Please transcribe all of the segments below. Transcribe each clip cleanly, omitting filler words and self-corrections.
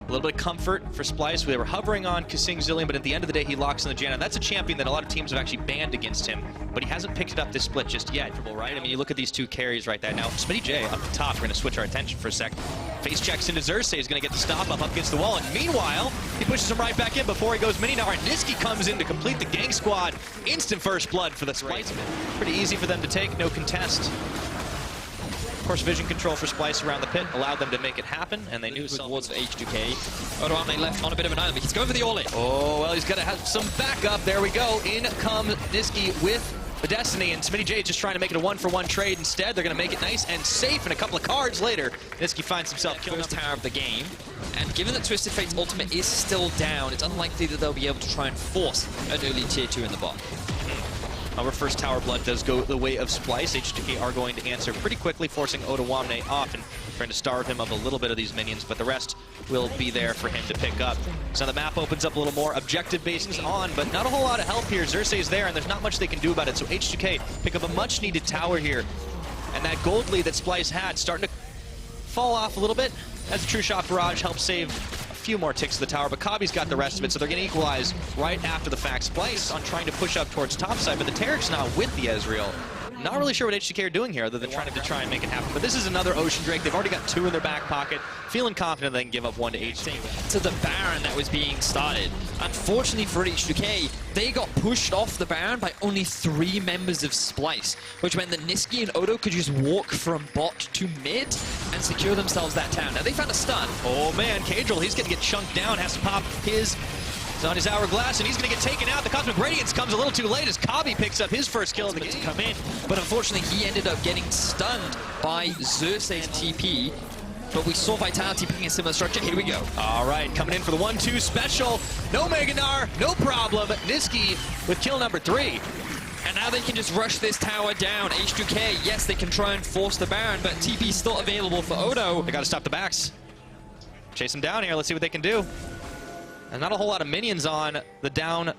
A little bit of comfort for Splyce. They were hovering on Kasing Zillion, but at the end of the day, he locks in the Janna. That's a champion that a lot of teams have actually banned against him, but he hasn't picked it up this split just yet, right? I mean, you look at these two carries right there. Now, SmittyJ up the top, we're going to switch our attention for a sec. Face checks into Xerxes, he's going to get the stop up against the wall, and meanwhile, he pushes him right back in before he goes mini. Now, Niski comes in to complete the gang squad. Instant first blood for the Splyce. Pretty easy for them to take, no contest. Of course, vision control for Splyce around the pit allowed them to make it happen, and they knew towards H2K. Odoamne left on a bit of an island, but he's going for the all-in. Oh, well, he's got to have some backup. There we go. In comes Niski with the Destiny, and SmittyJ just trying to make it a one-for-one trade instead. They're going to make it nice and safe, and a couple of cards later, Niski finds himself first tower of the game. And given that Twisted Fate's ultimate is still down, it's unlikely that they'll be able to try and force an early tier 2 in the bot. Our first tower blood does go the way of Splyce. H2K are going to answer pretty quickly, forcing Odoamne off and trying to starve him of a little bit of these minions, but the rest will be there for him to pick up. So the map opens up a little more. Objective basing on, but not a whole lot of help here. Xerxes is there, and there's not much they can do about it. So H2K pick up a much-needed tower here. And that gold lead that Splyce had starting to fall off a little bit as the True Shot Barrage helps save few more ticks to the tower, but Kabi's got the rest of it, so they're going to equalize right after the fact. Splyce on trying to push up towards topside, but the Tarek's not with the Ezreal. Not really sure what H2K are doing here, other than trying and make it happen. But this is another Ocean Drake. They've already got 2 in their back pocket. Feeling confident they can give up 1 to H2K. To the Baron that was being started. Unfortunately for H2K, they got pushed off the Baron by only 3 members of Splyce, which meant that Niski and Odo could just walk from bot to mid and secure themselves that town. Now they found a stun. Oh man, KazaLoLL, he's going to get chunked down, has to pop his... It's on his hourglass, and he's going to get taken out. The Cosmic Radiance comes a little too late as Kabi picks up his first kill of the game. To come in, but unfortunately he ended up getting stunned by Xerxes TP. But we saw Vitality picking a similar structure. Here we go. All right, coming in for the 1-2 special. No Meganar, no problem. Niski with kill number 3. And now they can just rush this tower down. H2K, yes, they can try and force the Baron, but TP still available for Odo. They got to stop the backs. Chase them down here. Let's see what they can do. And not a whole lot of minions on the down,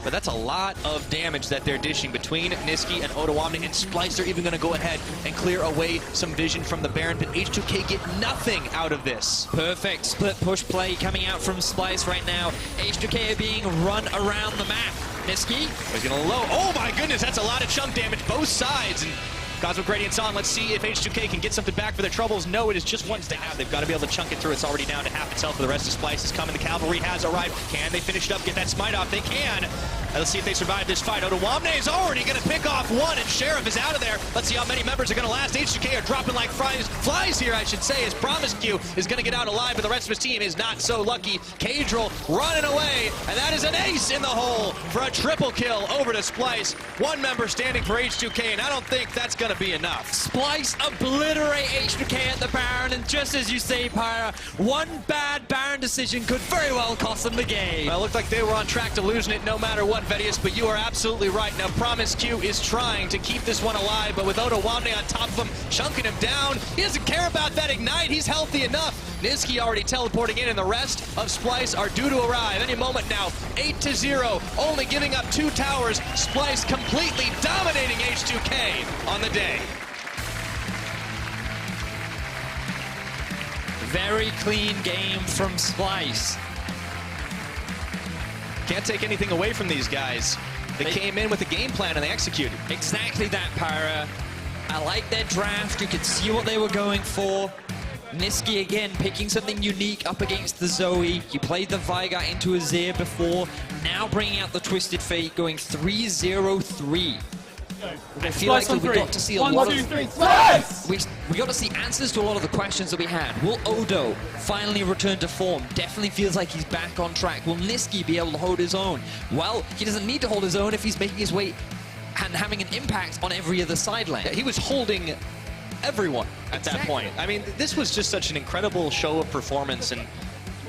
but that's a lot of damage that they're dishing between Niski and Odoamne, and Splyce are even going to go ahead and clear away some vision from the Baron, but H2K get nothing out of this. Perfect split push play coming out from Splyce right now. H2K are being run around the map. Niski. He's going to low. Oh my goodness, that's a lot of chunk damage, both sides. And Cosmic Radiance on. Let's see if H2K can get something back for their troubles. No, it is just one stab. They've got to be able to chunk it through. It's already down to half its health for the rest of Splyce is coming. The cavalry has arrived. Can they finish it up, get that smite off? They can. Let's see if they survive this fight. Odoamne is already going to pick off 1, and Sheriff is out of there. Let's see how many members are going to last. H2K are dropping like flies here, I should say, as Promise Q is going to get out alive, but the rest of his team is not so lucky. KazaLoLL running away, and that is an ace in the hole for a triple kill over to Splyce. 1 member standing for H2K, and I don't think that's going to be enough. Splyce obliterate H2K at the Baron, and just as you say, Pyra, 1 bad Baron decision could very well cost them the game. Well, it looked like they were on track to losing it no matter what, Vedius, but you are absolutely right. Now, Promise Q is trying to keep this one alive, but with Odoamne on top of him, chunking him down, he doesn't care about that Ignite. He's healthy enough. Niski already teleporting in, and the rest of Splyce are due to arrive any moment now. 8-0, only giving up 2 towers. Splyce completely dominating H2K on the day. Very clean game from Splyce. Can't take anything away from these guys. They came in with a game plan and they executed. Exactly that, Pyra. I like their draft. You could see what they were going for. Niski again picking something unique up against the Zoe. He played the Veigar into a Zir before. Now bringing out the Twisted Fate, going 3-0-3. I feel like we got to see a lot of... We got to see answers to a lot of the questions that we had. Will Odo finally return to form? Definitely feels like he's back on track. Will Niski be able to hold his own? Well, he doesn't need to hold his own if he's making his way and having an impact on every other side lane. Yeah, he was holding everyone at that point. I mean, this was just such an incredible show of performance, and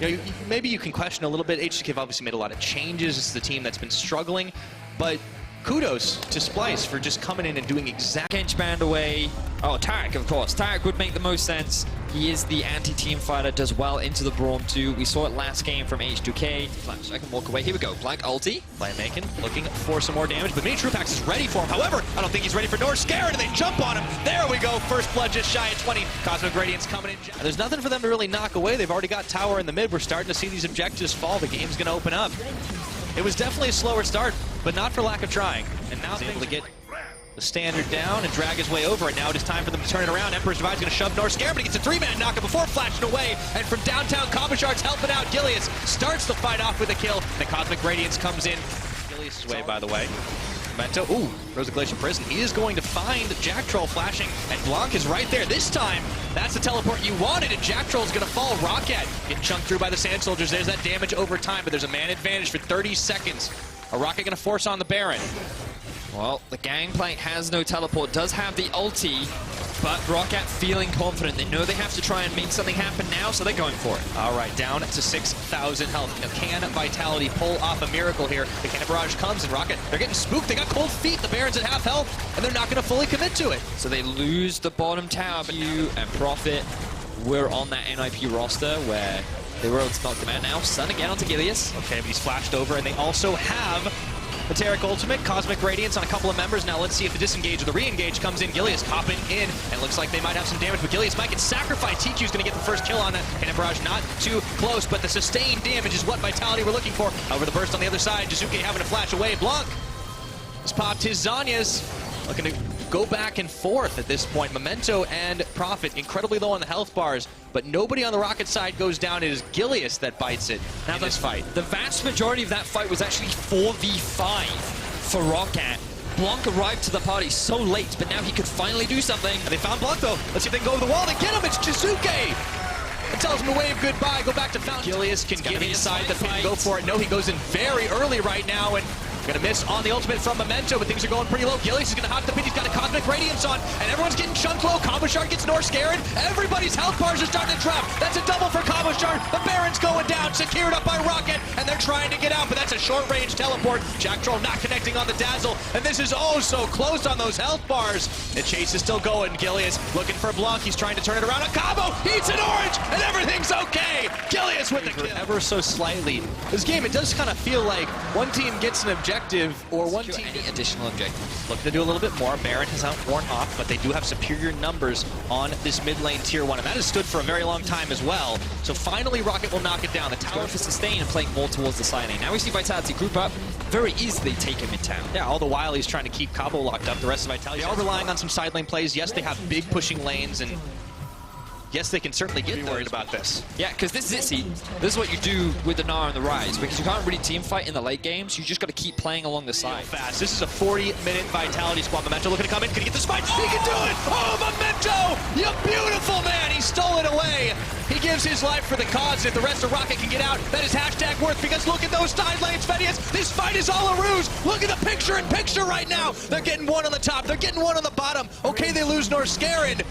you know, maybe you can question a little bit. H2K have obviously made a lot of changes. It's the team that's been struggling, but kudos to Splyce for just coming in and doing exactly... Kench banned away. Oh, Tarek, of course. Tarek would make the most sense. He is the anti-team fighter, does well into the Braum too. We saw it last game from H2K. Flash, I can walk away. Here we go. Blank ulti. Playmaking, looking for some more damage, but Mini Trupax is ready for him. However, I don't think he's ready for Nor. Scared, and they jump on him. There we go. First blood just shy of 20. Cosmic Radiance coming in. There's nothing for them to really knock away. They've already got tower in the mid. We're starting to see these objectives fall. The game's going to open up. It was definitely a slower start, but not for lack of trying. And now he's able to get the standard down and drag his way over it. Now it is time for them to turn it around. Emperor's Divide's going to shove Nor. Scared, but he gets a three-man knockup before flashing away. And from downtown, KazaLoLLCShighlights helping out. Gilius starts the fight off with a kill. The Cosmic Radiance comes in. Gilius' way, by the way. Memento, ooh, Rosa Glacier Prison. He is going to find Jack Troll flashing, and Blanc is right there. This time, that's the teleport you wanted, and Jack Troll's going to fall. Rocket getting chunked through by the Sand Soldiers. There's that damage over time, but there's a man advantage for 30 seconds. A Rocket going to force on the Baron. Well, the Gangplank has no teleport, does have the ulti, but Rocket feeling confident. They know they have to try and make something happen now, so they're going for it. All right, down to 6,000 health. Now, can Vitality pull off a miracle here? The Cannon Barrage comes, and Rocket, they're getting spooked. They got cold feet. The Baron's at half health, and they're not going to fully commit to it. So they lose the bottom tower, but you and Prophet were on that NIP roster where they were able to knock them out. Now, Sun again onto Gilius. Okay, but he's flashed over, and they also have Meteric Ultimate, Cosmic Radiance on a couple of members. Now let's see if the disengage or the re-engage comes in. Gilius hopping in, and it looks like they might have some damage, but Gilius might get sacrificed. TQ's going to get the first kill on that. Cannon Barrage not too close, but the sustained damage is what Vitality were looking for. Over the burst on the other side, Jizuke having to flash away. Blanc has popped his Zanyas, looking to go back and forth at this point. Memento and Prophet incredibly low on the health bars, but nobody on the Rocket side goes down. It is Gilius that bites it now in this fight. The vast majority of that fight was actually 4v5 for Rocket. Blanc arrived to the party so late, but now he could finally do something. And they found Blanc, though. Let's see if they can go over the wall. They get him. It's Jizuke. It tells him to wave goodbye. Go back to Fountain. Gilius can get inside the pit and go for it. No, he goes in very early right now, and gonna miss on the ultimate from Memento, but things are going pretty low. Gilius is gonna hop the pit. He's got a Cosmic Radiance on, and everyone's getting chunked low. KazaLoLLCShighlights gets Nor. Scared. Everybody's health bars are starting to drop. That's a double for KazaLoLLCShighlights. The Baron's going down, secured up by Rocket, and they're trying to get out, but that's a short-range teleport. Jack Troll not connecting on the Dazzle, and this is oh so close on those health bars. The chase is still going. Gilius looking for Blanc. He's trying to turn it around. A Cabo eats an orange, and everything's okay. Gilius with the kill. Ever so slightly. This game, it does kind of feel like one team gets an objective, or one team any additional objectives. looking to do a little bit more. Baron has outworn off, but they do have superior numbers on this mid lane tier 1, and that has stood for a very long time as well. So finally, Rocket will knock it down. The tower For sustain and playing more towards the side lane. Now we see Vitality group up, very easily take him in town. Yeah, all the while he's trying to keep Cabo locked up. The rest of Vitality are relying on some side lane plays. Yes, they have big pushing lanes, and yes, they can certainly get worried about this. Yeah, because this is it, see. This is what you do with the Gnar and the Rise, because you can't really team fight in the late games. You just got to keep playing along the side. Fast. This is a 40-minute Vitality squad. Memento looking to come in. Can he get the spike? He can do it! Oh, Memento! You beautiful man! He stole it away. He gives his life for the cause. If the rest of Rocket can get out, that is hashtag worth, because look at those side lanes, Fedius. This fight is all a ruse. Look at the picture-in-picture right now. They're getting one on the top. They're getting one on the bottom. Okay, they lose Nor. Scared.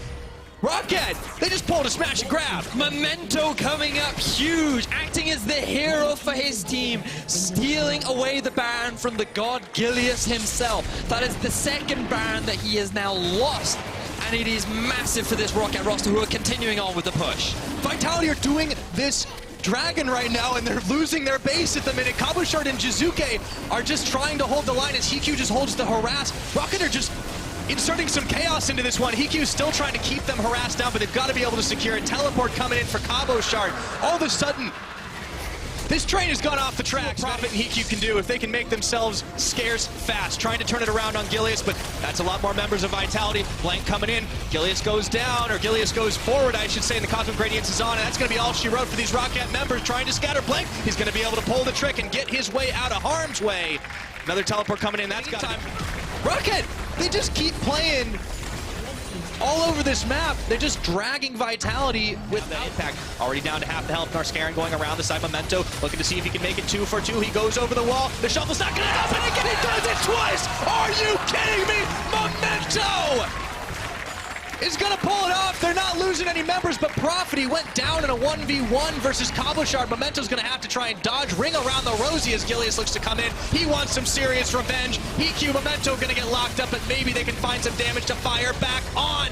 Rocket, they just pulled a smash and grab. Memento coming up huge, acting as the hero for his team, stealing away the Baron from the god Gilius himself. That is the second Baron that he has now lost, and it is massive for this Rocket roster, who are continuing on with the push. Vitality are doing this Dragon right now, and they're losing their base at the minute. KazaLoLLCShighlights and Jizuke are just trying to hold the line as Hikyu just holds the harass. Rocket are just inserting some chaos into this one. Hikyu is still trying to keep them harassed down, but they've got to be able to secure it. Teleport coming in for KazaLoLLCShighlights. All of a sudden, this train has gone off the track. Prophet and Hikyu can do if they can make themselves scarce fast. Trying to turn it around on Gilius, but that's a lot more members of Vitality. Blank coming in. Gilius goes down, or Gilius goes forward, I should say, and the Cosmic Radiance is on, and that's going to be all she wrote for these Rocket members trying to scatter Blank. He's going to be able to pull the trick and get his way out of harm's way. Another teleport coming in. That's got time. Rocket, they just keep playing all over this map. They're just dragging Vitality with the impact. Already down to half the health. Narskaran going around the side. Memento looking to see if he can make it 2 for 2. He goes over the wall. The shuffle's not going to happen again. He does it twice. Are you kidding me? Memento is going to pull it off. They're not losing any members, but Prophet, he went down in a 1v1 versus KazaLoLLCShighlights. Memento's going to have to try and dodge, ring around the Rosie as Gilius looks to come in. He wants some serious revenge. Hikyu, Memento going to get locked up, but maybe they can find some damage to fire back on.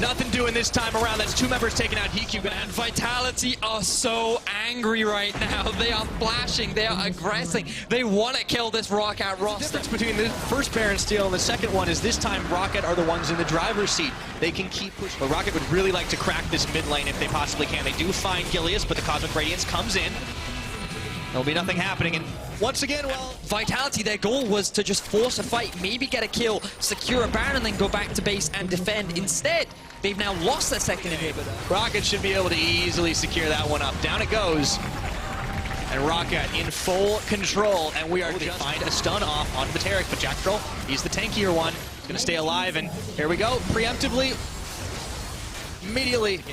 Nothing doing this time around. That's 2 members taking out Hikyu. And Vitality are so angry right now. They are flashing. They are aggressing. They want to kill this Rocket roster. The difference between the first Baron steal and the second one is this time Rocket are the ones in the driver's seat. They can keep pushing. But Rocket would really like to crack this mid lane if they possibly can. They do find Gilius, but the Cosmic Radiance comes in. There'll be nothing happening, and once again, well... Vitality, their goal was to just force a fight, maybe get a kill, secure a Baron, and then go back to base and defend. Instead, they've now lost their second inhibitor. Rocket should be able to easily secure that one up. Down it goes. And Rocket in full control, and we are to find a stun off onto the Taric, but Jack Troll, he's the tankier one. He's going to stay alive, and here we go. Preemptively, immediately.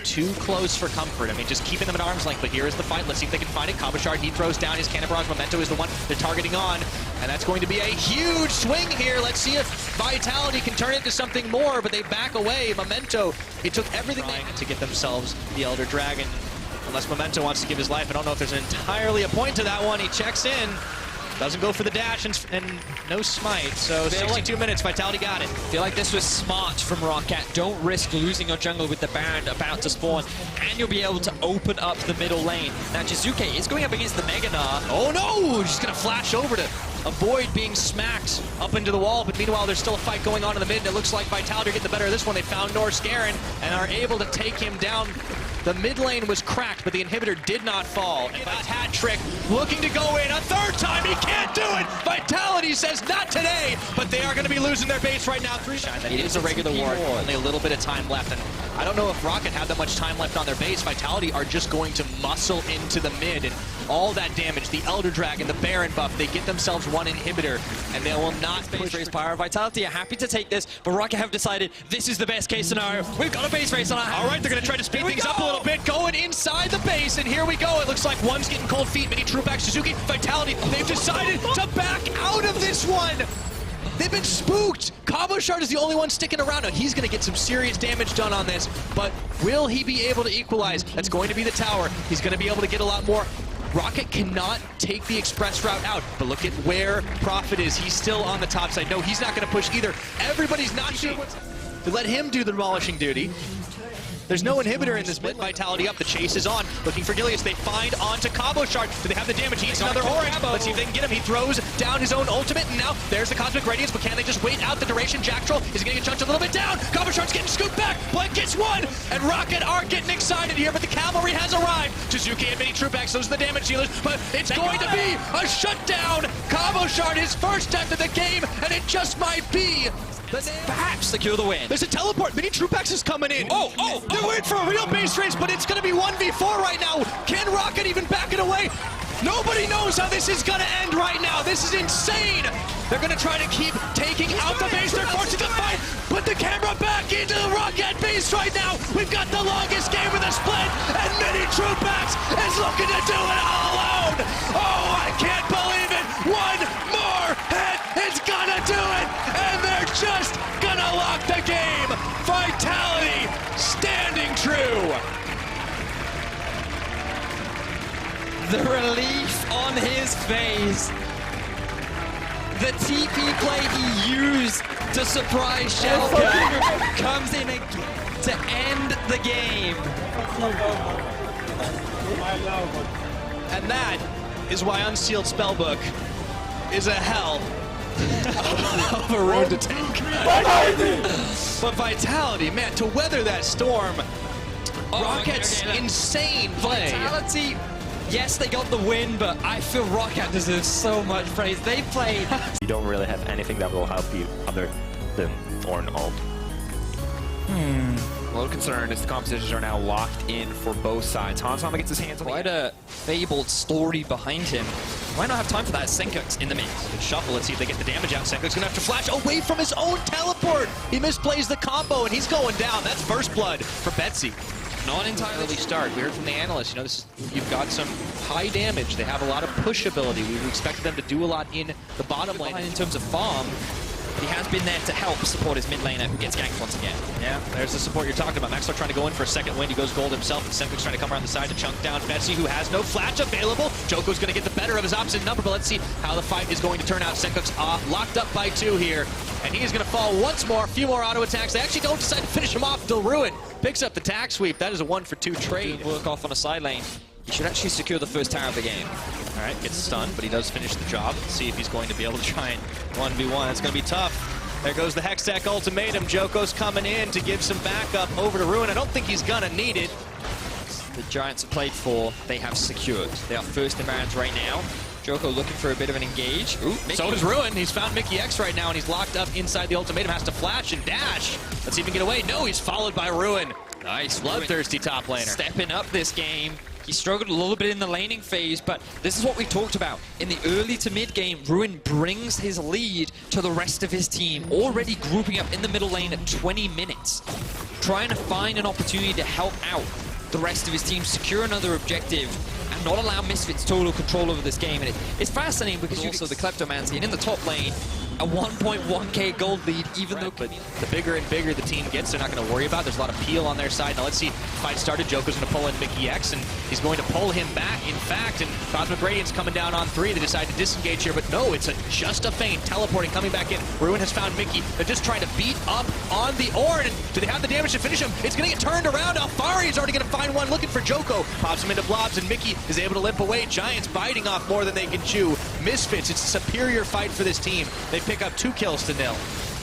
Too close for comfort. I mean, just keeping them at arm's length, but here is the fight. Let's see if they can find it. KazaLoLLCShighlights, he throws down his cannon barrage. Memento is the one they're targeting on, and that's going to be a huge swing here. Let's see if Vitality can turn it into something more, but they back away. Memento, it took everything they had to get themselves the Elder Dragon. Unless Memento wants to give his life. I don't know if there's entirely a point to that one. He checks in. Doesn't go for the dash and no smite, so 62 minutes, Vitality got it. Feel like this was smart from Rocket. Don't risk losing your jungle with the Baron about to spawn, and you'll be able to open up the middle lane. Now Jizuke is going up against the Mega Gnar. Oh no! Just gonna flash over to avoid being smacked up into the wall, but meanwhile there's still a fight going on in the mid, and it looks like Vitality are getting the better of this one. They found Norse Garen and are able to take him down. The mid lane was cracked, but the inhibitor did not fall. And Hat Trick looking to go in a third time. He can't do it. Vitality says not today, but they are going to be losing their base right now. It is a regular ward. Only a little bit of time left, and I don't know if Rocket have that much time left on their base. Vitality are just going to muscle into the mid, and all that damage, the Elder Dragon, the Baron buff, they get themselves one inhibitor, and they will not base race power. Vitality are happy to take this, but Rocket have decided this is the best case scenario. We've got a base race on our hands. All right, they're going to try to speed things up a little bit, going inside the base, and here we go. It looks like one's getting cold feet. Mini True back Suzuki, Vitality, they've decided to back out of this one. They've been spooked. KazaLoLLCShighlights is the only one sticking around. Now, he's going to get some serious damage done on this, but will he be able to equalize? That's going to be the tower. He's going to be able to get a lot more. Rocket cannot take the express route out, but look at where Prophet is. He's still on the top side. No, he's not going to push either. Everybody's not sure what to let him do the demolishing duty. There's no inhibitor in this mid. Vitality up. The chase is on. Looking for Gilius. They find onto KazaLoLLCShighlights. Do they have the damage? He eats another orange. Let's see if they can get him. He throws down his own ultimate, and now there's the Cosmic Radiance, but can they just wait out the duration? Jack Troll is going to get chunked a little bit down. KazaLoLLCShighlights getting scooped back. Blank gets one, and Rocket are getting excited here, but the cavalry has arrived. Jizuki and Mini Troopax, those are the damage dealers, but it's going to be a shutdown. KazaLoLLCShighlights, his first death of the game, and it just might be. Perhaps secure the win. There's a teleport. Mini Troopax is coming in. They're waiting for a real base race, but it's going to be 1v4 right now. Can Rocket even back it away? Nobody knows how this is going to end right now. This is insane. They're going to try to keep taking out the base. They're forcing the fight. Put the camera back into the Rocket base right now. We've got the longest game of the split, and Mini Troopax is looking to do it all alone. Oh, I can't believe it. One more hit is going to do it, and they're just going to lock the game. Vitality standing true. The relief on his face. The TP play he used to surprise Shellcat comes in to end the game. And that is why Unsealed Spellbook is a hell of a road to take. But Vitality, man, to weather that storm, Rocket's insane play. Vitality, yes, they got the win, but I feel Rocket deserves so much praise. They played. You don't really have anything that will help you other than Thorn ult. A little concerned as the compositions are now locked in for both sides. Hansama gets his hands on Quite a fabled story behind him. Might not have time for that. Senkux in the mix. Good shuffle. Let's see if they get the damage out. Senkux gonna have to flash away from his own teleport. He misplays the combo, and he's going down. That's first blood for Betsy. Not entirely early start. We heard from the analyst, you know, you've got some high damage. They have a lot of push ability. We expected them to do a lot in the bottom lane. In terms of farm, He has been there to help support his mid laner who gets ganked once again. Yeah, there's the support you're talking about. Maxwell trying to go in for a second win. He goes gold himself, and Senkuk's trying to come around the side to chunk down Betsy, who has no flash available. Joko's going to get the better of his opposite number, but let's see how the fight is going to turn out. Senkuk's locked up by 2 here, and he is going to fall once more. A few more auto attacks. They actually don't decide to finish him off. Ruin picks up the tag sweep. That is a 1-for-2 trade. Work off on a side lane. He should actually secure the first tower of the game. All right, gets stunned, but he does finish the job. Let's see if he's going to be able to try and 1v1. It's going to be tough. There goes the Hextech ultimatum. Joko's coming in to give some backup over to Ruin. I don't think he's going to need it. The Giants have played for, they have secured. They are first in Barons right now. Joko looking for a bit of an engage. Ooh, so is Ruin. He's found Mickey X right now, and he's locked up inside the ultimatum. Has to flash and dash. Let's see if he can get away. No, he's followed by Ruin. Nice. Bloodthirsty top laner. Stepping up this game. He struggled a little bit in the laning phase, but this is what we talked about. In the early to mid game, Ruin brings his lead to the rest of his team, already grouping up in the middle lane at 20 minutes. Trying to find an opportunity to help out the rest of his team, secure another objective, and not allow Misfits total control over this game. And it's fascinating because also the Kleptomancy, and in the top lane, a 1.1k gold lead, even though... But the bigger and bigger the team gets, they're not going to worry about it. There's a lot of peel on their side. Now let's see, fight started. Joko's going to pull in Mickey X, and he's going to pull him back, in fact, and Cosmic Radiance coming down on 3. They decide to disengage here, but no, it's just a feint. Teleporting, coming back in. Ruin has found Mickey. They're just trying to beat up on the Ornn, and do they have the damage to finish him? It's going to get turned around. Alfari is already going to find one, looking for Joko. Pops him into blobs, and Mickey is able to limp away. Giants biting off more than they can chew. Misfits, it's a superior fight for this team. They pick up 2 kills to 0.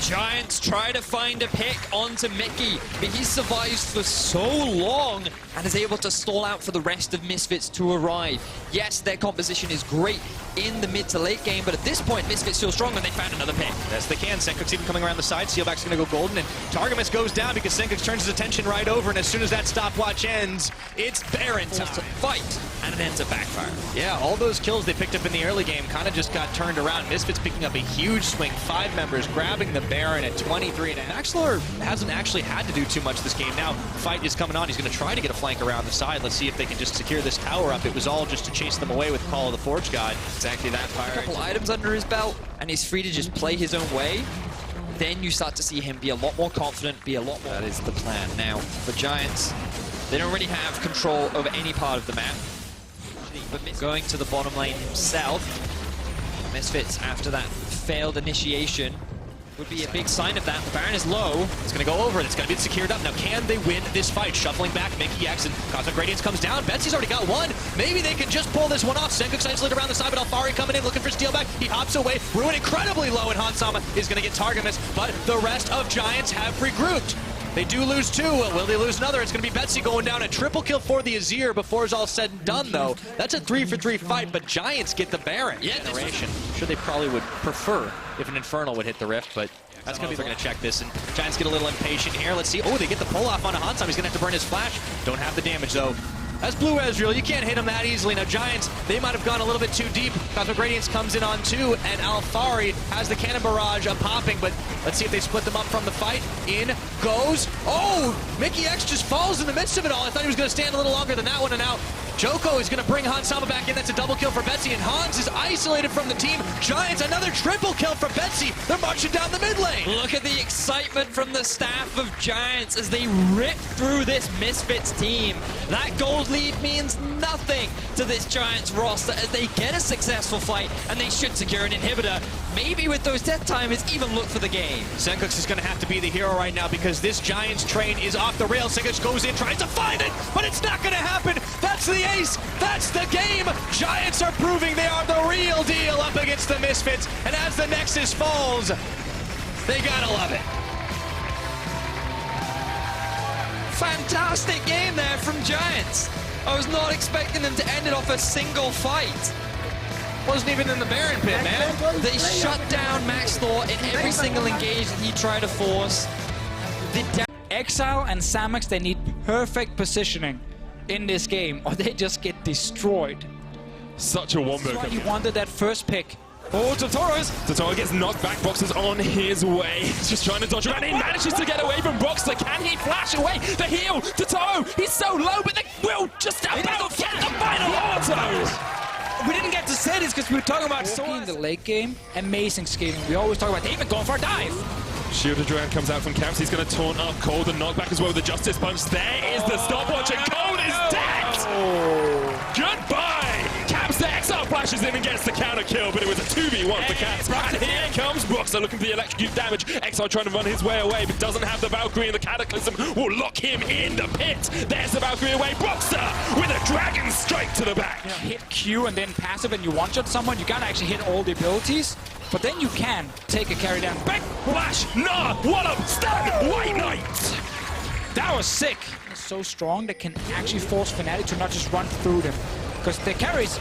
Giants try to find a pick onto Mickey, but he survives for so long and is able to stall out for the rest of Misfits to arrive. Yes, their composition is great in the mid to late game, but at this point, Misfits feel strong and they found another pick. Yes, they can. Senkuk's even coming around the side. Sealback's going to go golden, and Targamas goes down because Senkuk turns his attention right over, and as soon as that stopwatch ends, it's Baron time. To fight, and it ends up backfire. Yeah, all those kills they picked up in the early game kind of just got turned around. Misfits picking up a huge swing. 5 members grabbing the Baron at 23. And Maxlor hasn't actually had to do too much this game. Now, fight is coming on. He's going to try to get a flank around the side. Let's see if they can just secure this tower up. It was all just to chase them away with Call of the Forge God. Exactly that, Pyre. A couple items under his belt, and he's free to just play his own way. Then you start to see him be a lot more confident, be a lot more... That is the plan. Now, for Giants, they don't really have control over any part of the map. But going to the bottom lane himself, Misfits, after that failed initiation, would be a big sign of that. The Baron is low. It's going to go over, and it's going to be secured up. Now, can they win this fight? Shuffling back, Mickey X, and Cosmic Radiance comes down. Betsy's already got one. Maybe they can just pull this one off. Senkuk's isolated around the side, but Alfari coming in, looking for steal back. He hops away. Ruin incredibly low, and Hansama is going to get Targamas, but the rest of Giants have regrouped. They do lose 2. Will they lose another? It's going to be Betsy going down. A triple kill for the Azir before it's all said and done, though. That's a 3-for-3 fight, but Giants get the Baron. Yeah, generation. Sure, they probably would prefer if an Infernal would hit the Rift, but that's going to be, they're going to check this, and Giants get a little impatient here. Let's see. Oh, they get the pull-off on a Hansam. He's going to have to burn his flash. Don't have the damage, though. That's Blue Ezreal. You can't hit him that easily. Now, Giants, they might have gone a little bit too deep. Cosmic Radiance comes in on 2, and Alfari has the cannon barrage popping, but let's see if they split them up from the fight. In goes. Oh, Mickey X just falls in the midst of it all. I thought he was going to stand a little longer than that one, and now Joko is going to bring Hansama back in. That's a double kill for Betsy, and Hans is isolated from the team. Giants, another triple kill for Betsy. They're marching down the mid lane. Look at the excitement from the staff of Giants as they rip through this Misfits team. That gold lead means nothing to this Giants roster as they get a successful fight, and they should secure an inhibitor. Maybe with those death timers, even look for the game. Senkuk is going to have to be the hero right now because this Giants train is off the rails. Senkuk goes in, tries to find it, but it's not going to happen. That's the ace. That's the game. Giants are proving they are the real deal up against the Misfits, and as the Nexus falls, they gotta love it. Fantastic game there from Giants. I was not expecting them to end it off a single fight. Wasn't even in the Baron pit, man. They shut down Maxlor in every single engage that he tried to force. Exile and Samux, they need perfect positioning in this game, or they just get destroyed. Such a wombo. That's why he wanted that first pick. Oh, Totoro gets knocked back. Boxer's on his way. He's just trying to dodge around. He manages to get away from Boxer. Can he flash away? The heal, Totoro. He's so low, but they will just about get the final auto. We didn't get to say this. is, because we were talking about in the late game, amazing scaling. We always talk about they even going for a dive. Shield Adrian comes out from Caps. He's going to taunt up Cold and knockback as well with the Justice Punch. There is the stopwatch, and Cold is dead! Goodbye! Caps the Exile flashes in and gets the counter kill, but it was a 2v1 for Caps. And here comes Broxer looking for the electrocute damage. Exile trying to run his way away, but doesn't have the Valkyrie, and the Cataclysm will lock him in the pit. There's the Valkyrie away. Broxer with a Dragon Strike to the back. Hit Q and then passive and you one-shot someone, you gotta actually hit all the abilities. But then you can take a carry down. Back! Flash! Nah! What up? Stun! White Knight! That was sick. It's so strong that can actually force Fnatic to not just run through them. Because the carries...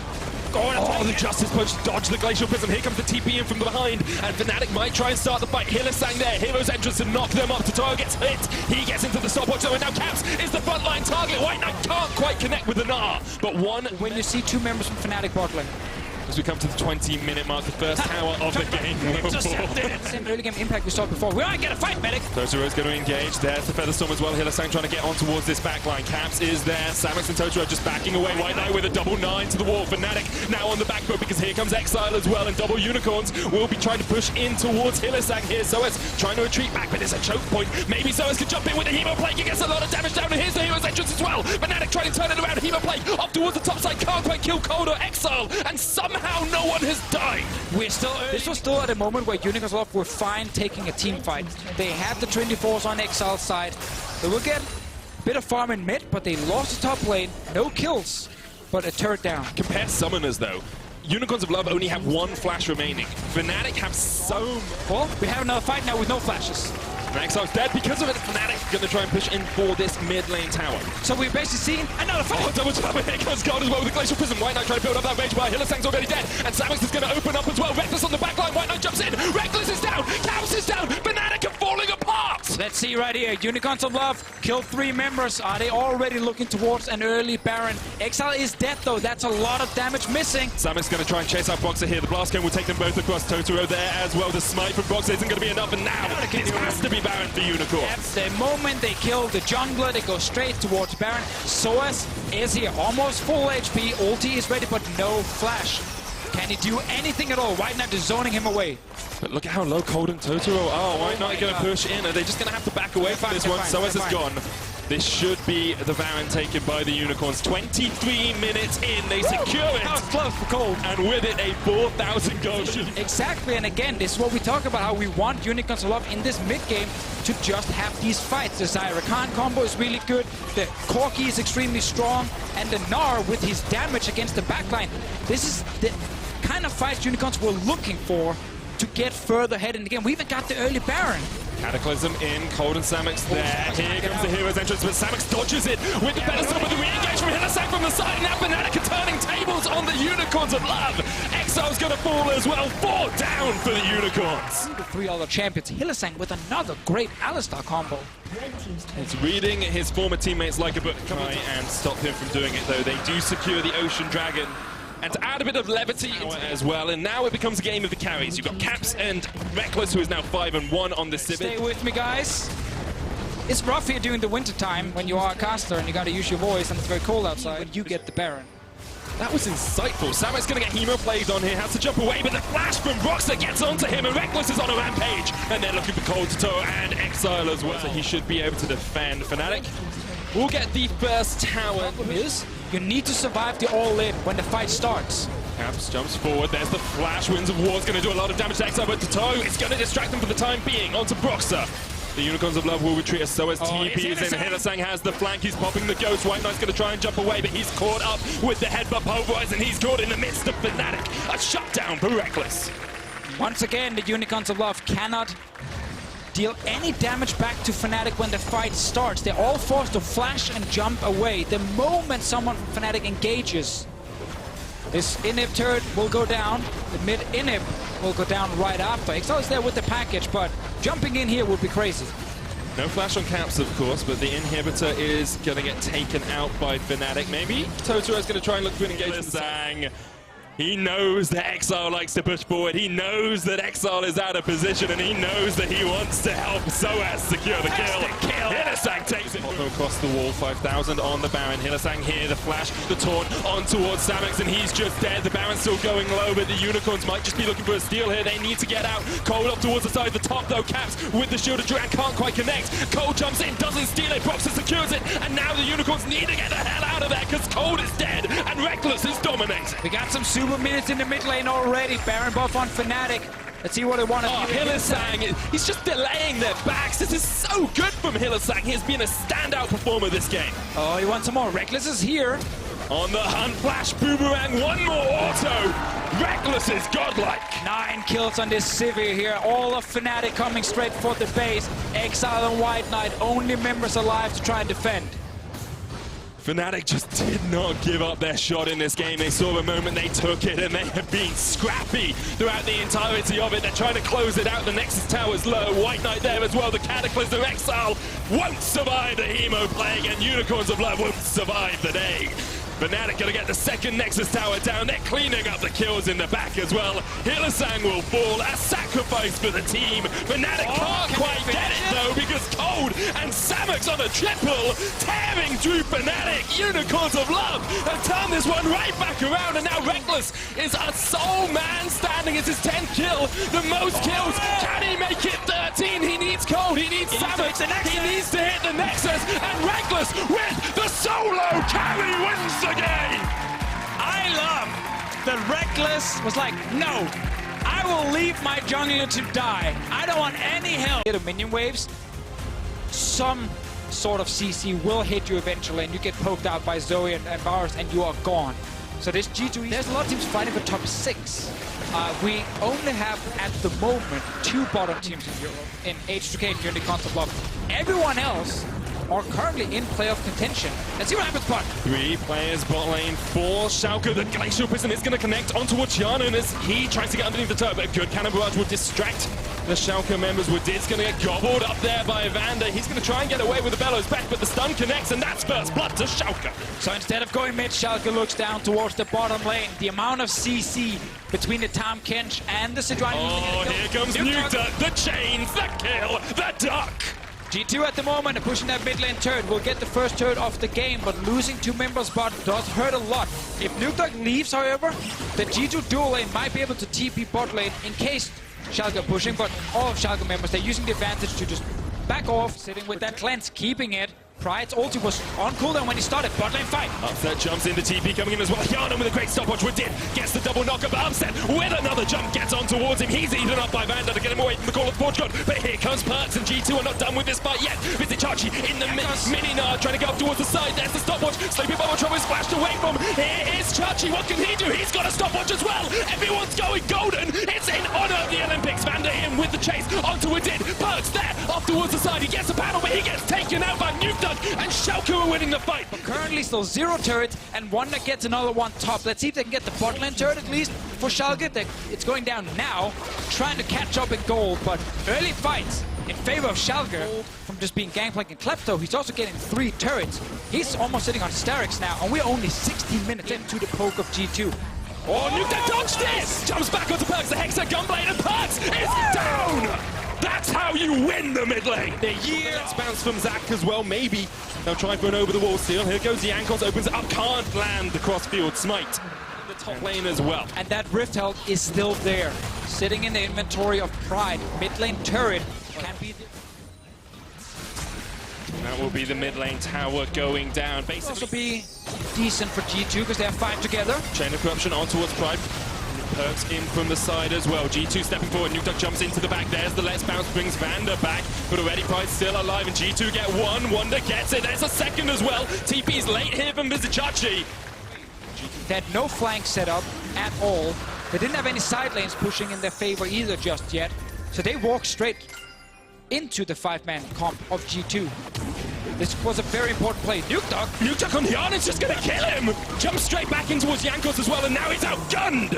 Oh, the Justice Punch dodged the Glacial Prism. Here comes the TP in from behind, and Fnatic might try and start the fight. Hylissang there, Hero's entrance to knock them up. Totoro gets hit. He gets into the stopwatch, and now Caps is the frontline target. White Knight can't quite connect with the Gnar, but one... When you see two members from Fnatic bot lane. As we come to the 20-minute mark, the first tower of the game. Same early game impact we saw before. We might get a fight, Medic! Totoro's going to engage. There's the Featherstorm as well. Hylissang trying to get on towards this backline. Caps is there. Samus and Totoro just backing away. White Knight with a double 9 to the wall. Fnatic now on the back foot because here comes Exile as well. And double Unicorns will be trying to push in towards Hylissang here. Zoas trying to retreat back, but it's a choke point. Maybe Zoas can jump in with a Hemo Plague. He gets a lot of damage down. And here's the Hero's entrance as well. Fnatic trying to turn it around. Hemo Plague up towards the top side. Can't quite kill Cold or Exile. And somehow no one has died. We're still early. This was still at a moment where Unicorns were fine taking a team fight. They had the 24s on Exile's side. They will get a bit of farm in mid, but they lost the top lane. No kills, but a turret down. Compare summoners though. Unicorns of Love only have one flash remaining. Fnatic have so much. Well, we have another fight now with no flashes. And Exile's dead because of it. Fnatic going to try and push in for this mid lane tower. So we've basically seen another fight. Oh, double tap. Here comes God as well with the Glacial Prism. White Knight trying to build up that rage bar. Hylissang's already dead. And Samus is going to open up as well. Reckless on the back line. White Knight jumps in. Reckless is down. Caps is down. Fnatic are falling apart. Let's see right here. Unicorns of Love killed 3 members. Are they already looking towards an early Baron? Exile is dead though. That's a lot of damage missing. Samus going to try and chase out Broxer here. The blast cone will take them both across. Totoro there as well. The smite from Broxer isn't going to be enough. And now it has to be Baron for Unicorn. That's the moment they kill the jungler, they go straight towards Baron. Soas is here, almost full HP. Ulti is ready, but no flash. Can he do anything at all? White Knight is zoning him away. But look at how low Cold and Totoro are. White Knight going to push in. Are they just going to have to back away from this one? Soas is gone. This should be the Baron taken by the Unicorns. 23 minutes in, they secure it. That was close for Cold. And with it, a 4,000 gold. Exactly, and again, this is what we talk about, how we want Unicorns of Love in this mid-game to just have these fights. The Zyra Khan combo is really good, the Corki is extremely strong, and the Gnar with his damage against the backline. This is the kind of fights Unicorns were looking for to get further ahead in the game. We even got the early Baron. Cataclysm in, Cold and Samux there. Here comes the Hero's entrance, but Samux dodges it with the pedestal, with the re-engage from Hylissang from the side. Now Fnatic are turning tables on the Unicorns of Love. Exile's going to fall as well. 4 down for the Unicorns. The 3 other champions. Hylissang with another great Alistar combo. It's reading his former teammates like a book. Try and stop him from doing it, though. They do secure the Ocean Dragon. And to add a bit of levity as well, and now it becomes a game of the carries. You've got Caps and Reckless, who is now 5-1 on the Civic. Stay with me, guys. It's rough here during the winter time when you are a caster and you gotta use your voice and it's very cold outside. But you get the Baron. That was insightful. Samus going to get Hemo Plagued on here, has to jump away, but the flash from Broxer gets onto him, and Reckless is on a rampage. And they're looking for Cold, Totoro, and Exile as well. So he should be able to defend. Fnatic will get the first tower. You need to survive the all-in when the fight starts. Caps jumps forward, there's the flash. Winds of War is going to do a lot of damage to Exile, but Totoro is going to distract them for the time being. Onto Broxer. The Unicorns of Love will retreat as so as TP's in. Hylissang has the flank, he's popping the Ghost. White Knight's going to try and jump away, but he's caught up with the headbutt pulverize, and he's caught in the midst of Fnatic. A shutdown for Reckless. Once again, the Unicorns of Love cannot deal any damage back to Fnatic when the fight starts. They're all forced to flash and jump away. The moment someone from Fnatic engages, this inhib turret will go down. The mid inhib will go down right after. Exile is there with the package, but jumping in here would be crazy. No flash on Caps, of course, but the inhibitor is going to get taken out by Fnatic. Maybe Totoro is going to try and look for an engagement. Sang He knows that Exile likes to push forward. He knows that Exile is out of position, and he knows that he wants to help Soaz secure the kill. Hylissang takes it. Across the wall, 5,000 on the Baron. Hylissang here, the flash, the taunt on towards Samux, and he's just dead. The Baron's still going low, but the Unicorns might just be looking for a steal here. They need to get out. Cole up towards the side of the top, though. Caps with the shield of Duran can't quite connect. Cole jumps in, doesn't steal it. Proxer secures it, and now the Unicorns need to get the hell out of there because Cold is dead, and Reckless is dominating. We got some super minutes in the mid lane already. Baron buff on Fnatic. Let's see what they want to do. Hylissang, he's just delaying their backs. This is so good from Hylissang. He's been a standout performer this game. Oh, he wants some more. Reckless is here. On the hunt, flash, boomerang, one more auto. Reckless is godlike. 9 kills on this Sivir here. All of Fnatic coming straight for the base. Exile and White Knight, only members alive to try and defend. Fnatic just did not give up their shot in this game. They saw the moment, they took it, and they have been scrappy throughout the entirety of it. They're trying to close it out. The Nexus Tower's low. White Knight there as well. The Cataclysm Exile won't survive the Hemo Plague, and Unicorns of Love won't survive the day. Fnatic gonna get the second Nexus Tower down. They're cleaning up the kills in the back as well. Hylissang will fall. A sacrifice for the team. Fnatic can't quite get it though because Cold and Samux on a triple, tearing through Fnatic. Unicorns of Love have turned this one right back around, and now Reckless is a sole man standing. It's his 10th kill, the most kills. Can he make it 13? He needs Cold, he needs Samux, he needs to hit the Nexus, and Reckless with the solo carry wins the game. I love that Reckless was like, no, I will leave my jungler to die. I don't want any help. The minion waves, some sort of CC will hit you eventually, and you get poked out by Zoe and Varus, and you are gone. So this G2, there's a lot of teams fighting for top 6. We only have, at the moment, 2 bottom teams in Europe, in H2K and Unicorns of Love. Everyone else are currently in playoff contention. Let's see what happens, Puck. 3 players bot lane for Schalke. The Glacial Prison is going to connect onto Wachiano as he tries to get underneath the turret, but a good cannon barrage will distract the Schalke members. Wadid's going to get gobbled up there by Evander. He's going to try and get away with the Bellows back, but the stun connects, and that's first blood to Schalke. So instead of going mid, Schalke looks down towards the bottom lane. The amount of CC between the Tahm Kench and the Sejuani. Oh, here comes Nuke, the chains, the kill, the duck. G2 at the moment are pushing that mid lane turret. Will get the first turret of the game, but losing 2 members bot does hurt a lot. If Nuke leaves, however, the G2 dual lane might be able to TP bot lane in case Schalke are pushing, but all of Schalke members, they're using the advantage to just back off, sitting with that cleanse, keeping it. Pride's ulti was on cooldown when he started. Bot lane fight. Upset jumps in, the TP coming in as well. Yana with a great stopwatch. Wadid gets the double knock, but Upset with another jump gets on towards him. He's eaten up by Vanda to get him away from the call of the Forge God. But here comes Perks, and G2 are not done with this fight yet. Vizichachi in the mini-nard trying to get up towards the side. There's the stopwatch. Sleepy Bubble Trouble is flashed away from. Here is Chachi. What can he do? He's got a stopwatch as well. Everyone's going golden. It's in honor of the Olympics. Vanda in with the chase onto Wadid. Perks there off towards the side. He gets a panel, but he gets taken out by Nuke and Schalke are winning the fight. But currently still 0 turrets, and one that gets another one top. Let's see if they can get the bot lane turret at least for Schalke. It's going down now, trying to catch up in gold, but early fights in favor of Schalke from just being Gangplank and Klepto. He's also getting 3 turrets. He's almost sitting on Starix now, and we're only 16 minutes into the poke of G2. Oh, Nuke that dodged this! Jumps back onto Perks, the Hexa Gunblade, and Perks is down! That's how you win the mid lane! The year! Let's bounce from Zach as well, maybe. They'll try for an over-the-wall steal. Here goes the Ankles, opens it up, can't land the cross-field smite. The top lane as well. And that Rift health is still there, sitting in the inventory of Pride. Mid lane turret can be... That will be the mid lane tower going down. Basically, also be decent for G2 because they have 5 together. Chain of Corruption on towards Pride. Perks in from the side as well. G2 stepping forward. Nuke jumps into the back. There's the Let's Bounce, brings Vander back. But already Pride still alive, and G2 get 1. Wonder gets it. There's a second as well. TP's late here from Vizichachi. They had no flank set up at all. They didn't have any side lanes pushing in their favor either just yet. So they walked straight into the 5-man comp of G2. This was a very important play. Nuke on Yarn's just gonna kill him! Jumps straight back in towards Yankos as well, and now he's outgunned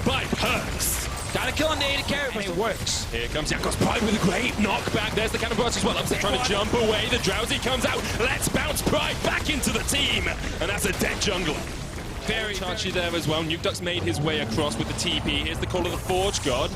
by Perks. Gotta kill on the AD carry, but it works. Here comes Yankos Pride with a great knockback. There's the cannon barrage as well. Upset trying to jump away. The Drowsy comes out. Let's bounce Pride back into the team. And that's a dead jungler. Very touchy there as well. Nukeduck's made his way across with the TP. Here's the call of the Forge God.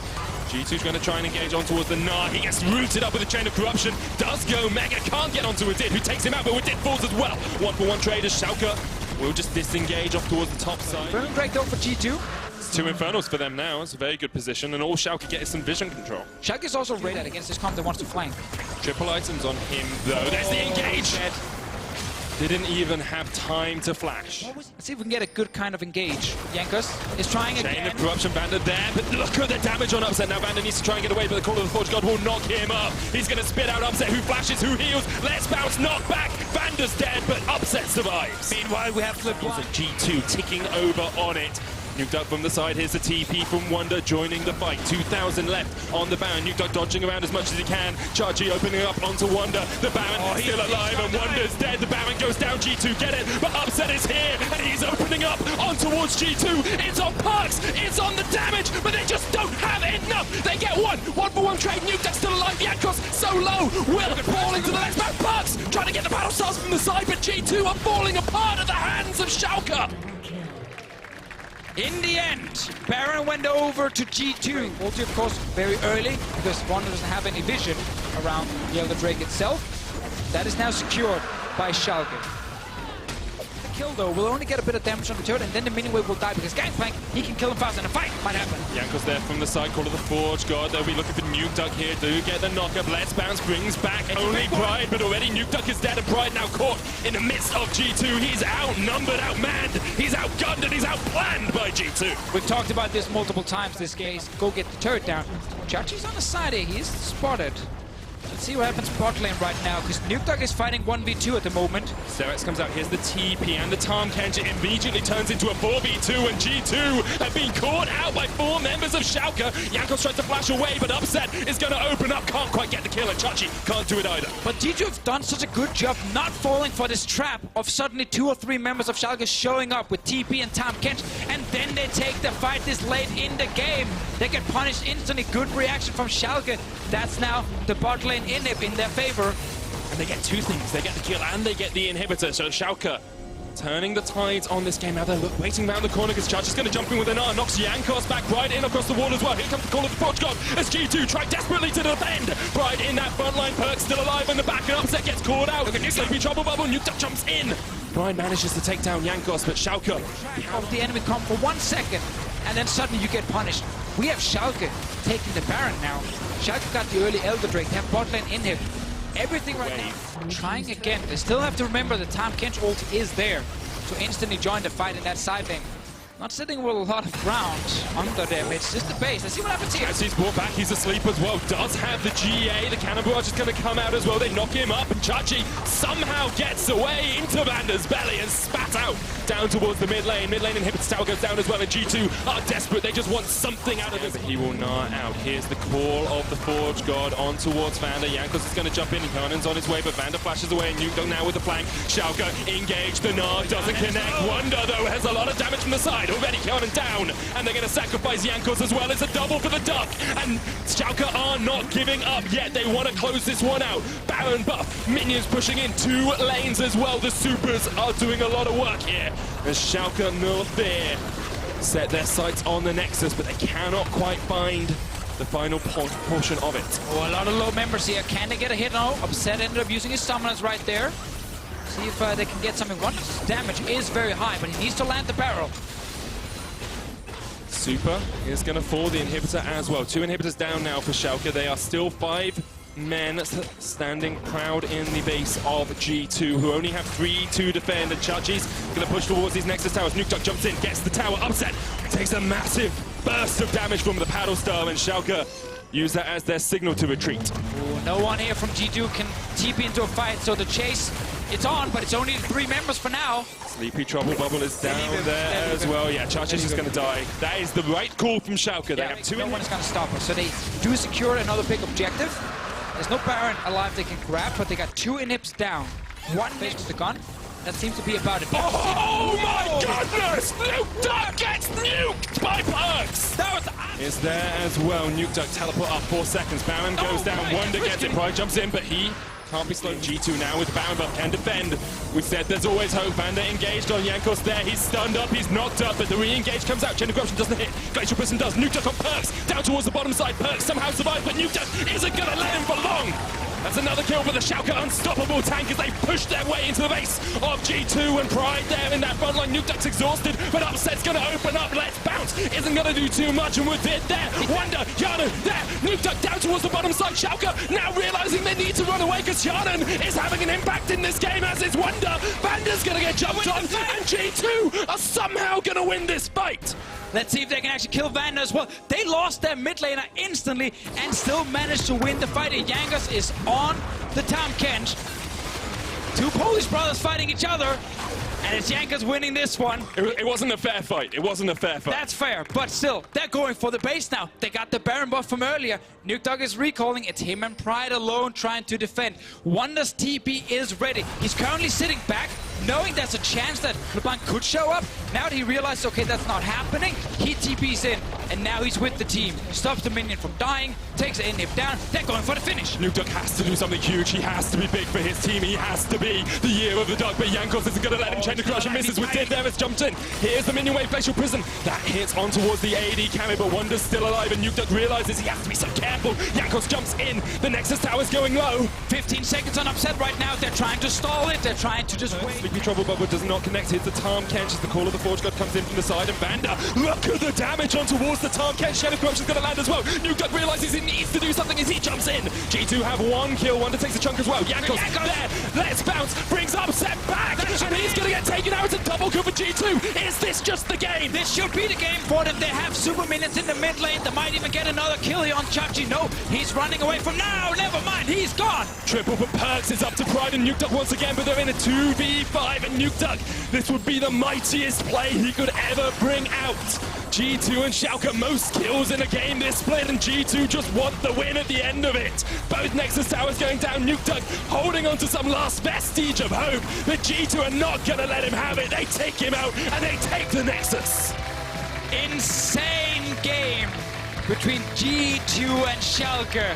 G2's going to try and engage on towards the Gnar. He gets rooted up with a chain of corruption. Does go Mega. Can't get onto Udit, who takes him out, but Udit falls as well. 1-for-1 trade as Schalke will just disengage off towards the top side. Burn break though for G2. It's 2 Infernals for them now. It's a very good position, and all Schalke get is some vision control. Schalke is also rated against this comp that wants to flank. Triple items on him, though. There's the engage. Didn't even have time to flash. Let's see if we can get a good kind of engage. Jankos is trying Chain again. of corruption, Vander there, but look at the damage on Upset. Now Vander needs to try and get away, but the Call of the Forge God will knock him up. He's going to spit out Upset, who flashes, who heals. Let's bounce, knock back. Vander's dead, but Upset survives. Meanwhile, we have Flip One. G2 ticking over on it. Nukeduck from the side, here's the TP from Wonder joining the fight. 2,000 left on the Baron. Nukeduck dodging around as much as he can. Chachi opening up onto Wonder. The Baron is still alive and Wonder's dead. The Baron goes down, G2 get it, but Upset is here and he's opening up on towards G2. It's on Perks, it's on the damage, but they just don't have enough. They get one 1-for-1 trade. Nukeduck still alive. Jankos so low. Will fall into the next man. Perks trying to get the battle stars from the side, but G2 are falling apart at the hands of Schalke. In the end, Baron went over to G2. Ulti, of course, very early, because Wonder doesn't have any vision around the Elder Drake itself. That is now secured by Schalke. The kill, though, will only get a bit of damage on the turret, and then the mini-wave will die, because Gangplank, he can kill him fast, and a fight might happen. Jankos there from the side, Call of the Forge God. They'll be looking for Nukeduck here. Do get the knockup. Let's bounce, brings back only Pride, but already Nukeduck is dead, and Pride now caught in the midst of G2. He's outnumbered, outmanned, he's outgunned, and he's outplanned by G2. We've talked about this multiple times this case. Go get the turret down. Chachi's on the side here. He's spotted. Let's see what happens bot lane right now, because Nukeduck is fighting 1v2 at the moment. Serex comes out, here's the TP, and the Tahm Kenji immediately turns into a 4v2, and G2 have been caught out by 4 members of Schalke. Jankos tries to flash away, but Upset is going to open up, can't quite get the kill, and Chachi can't do it either. But G2 have done such a good job not falling for this trap of suddenly 2 or 3 members of Schalke showing up with TP and Tahm Kenji, and then they take the fight this late in the game. They get punished instantly. Good reaction from Schalke. That's now the bot lane inhib in their favor. And they get 2 things, they get the kill and they get the inhibitor, so Schalke turning the tides on this game. Now they're waiting around the corner because Chachi's going to jump in with an R, knocks Jankos back right in across the wall as well. Here comes the Call of the Forge God as G2 try desperately to defend. Right in that front line, Perks still alive in the back, and Upset gets caught out. Sleepy Trouble Bubble, Nukeduck jumps in. Brian manages to take down Jankos, but Schalke Of the enemy comp for 1 second, and then suddenly you get punished. We have Schalke taking the Baron now. Schalke got the early Elder Drake, they have bot lane inhib. Everything right now. Trying again. They still have to remember the Tahm Kenji ult is there to instantly join the fight in that side lane. Not sitting with a lot of ground under them. It's just the base. Let's see what happens here. As he's brought back, he's asleep as well. Does have the GA. The cannon barrage is going to come out as well. They knock him up, and Chachi somehow gets away into Vander's belly and spat out down towards the mid lane. Mid lane inhibits tower goes down as well, and G2 are desperate. They just want something out of this. He will gnaw out. Here's the call of the Forge God on towards Vander. Jankos is going to jump in. Cannon's on his way, but Vander flashes away. And Nukeduck now with the flank. Schalke engaged. The gnaw doesn't connect. Wonder, though, has a lot of damage from the side. Already Cannon down, and they're going to sacrifice Jankos as well. It's a double for the Duck, and Schalke are not giving up yet. They want to close this one out. Baron buff, minions pushing in 2 lanes as well. The supers are doing a lot of work here. As Schalke no fear set their sights on the Nexus, but they cannot quite find the final portion of it. Oh, a lot of low members here. Can they get a hit? No. Upset ended up using his summoners right there. See if they can get something. Wonder's damage is very high, but he needs to land the barrel. Super is going to fall the inhibitor as well. 2 inhibitors down now for Schalke. They are still 5 men standing proud in the base of G2, who only have 3 to defend. And Chachi's going to push towards these Nexus towers. Nukeduck jumps in, gets the tower. Upset takes a massive burst of damage from the paddle star, and Schalke use that as their signal to retreat. Ooh, no one here from G2 can TP into a fight, so the chase, it's on, but it's only 3 members for now. Sleepy Trouble Bubble is down there as well. Yeah, Chachi's just going to die. That is the right call from Schalke. They have 2 no one is going to stop us. So they do secure another big objective. There's no Baron alive they can grab, but they got 2 inhibs down. 1 face to the gun. That seems to be about it. Oh my goodness! Nukeduck gets nuked by Perks! That was... Is there as well. Nukeduck teleport up 4 seconds. Baron goes down. Wonder gets it. Pride jumps in, but he can't be slowed. G2 now with Baron, but can defend. We said there's always hope. Vander engaged on Jankos there. He's stunned up, he's knocked up, but the re-engage comes out. Chain of Corruption doesn't hit. Glacial Prison does. Nuke Duck on Perks. Down towards the bottom side. Perks somehow survives, but Nuke Duck isn't going to let him for long. That's another kill for the Schalke unstoppable tank as they push their way into the base of G2 and Pride there in that front line. Nuke Duck's exhausted, but Upset's going to open up. Let's Bounce isn't going to do too much, and with it there, Wonder, Yarnan there, Nuke Duck down towards the bottom side. Schalke now realizing they need to run away because Yarnan is having an impact in this game, as is Wonder. Vander's going to get jumped on, and G2 are somehow going to win this fight. Let's see if they can actually kill Vander as well. They lost their mid laner instantly and still managed to win the fight. And Jankos is on the Tom Kench. Two Polish brothers fighting each other. And it's Jankos winning this one. It wasn't a fair fight. It wasn't a fair fight. That's fair, but still, they're going for the base now. They got the Baron buff from earlier. Nuke Dog is recalling. It's him and Pride alone trying to defend. Wonder's TP is ready. He's currently sitting back, knowing there's a chance that LeBlanc could show up. Now that he realizes, okay, that's not happening, he TP's in, and now he's with the team. Stops the minion from dying, takes the inhib down. They're going for the finish. Nuke Duck has to do something huge. He has to be big for his team. He has to be the year of the dog, but Jankos isn't going to let him chain the crush and misses with Did there. It's jumped in. Here's the minion wave, Glacial Prison. That hits on towards the AD Kami, but Wonder's still alive, and Nuke Duck realizes he has to be so careful. Jankos jumps in. The Nexus Tower's going low. 15 seconds on Upset right now. They're trying to stall it. They're trying to just wait. Sleepy Trouble Bubble does not connect. Hits the Tarm Kench as the Call of the Forge God comes in from the side, and Vander, look at the damage on towards the Tarm Kench. Shadow Corruption's going to land as well. Nuke Duck realizes he needs to do something as he jumps in. G2 have one kill. Wonder takes a chunk as well. Jankos there. Let's Bounce. Brings Upset back. And he's going to get taken out. It's a double kill for G2. Is this just the game? This should be the game for them. They have super minions in the mid lane. They might even get another kill here on Chapchi. No, he's running away from now. Never mind. He's gone. Triple for Perks is up to Pride and Nuke Duck once again, but they're in a 2v5, and Nuke Duck, this would be the mightiest play he could ever bring out. G2 and Schalke most kills in a game this split, and G2 just want the win at the end of it. Both Nexus Towers going down, Nuke Duck holding on to some last vestige of hope, but G2 are not going to let him have it. They take him out, and they take the Nexus. Insane game between G2 and Schalke.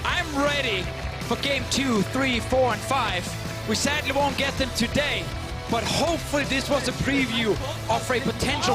I'm ready for game 2, 3, 4, and 5. We sadly won't get them today, but hopefully this was a preview of a potential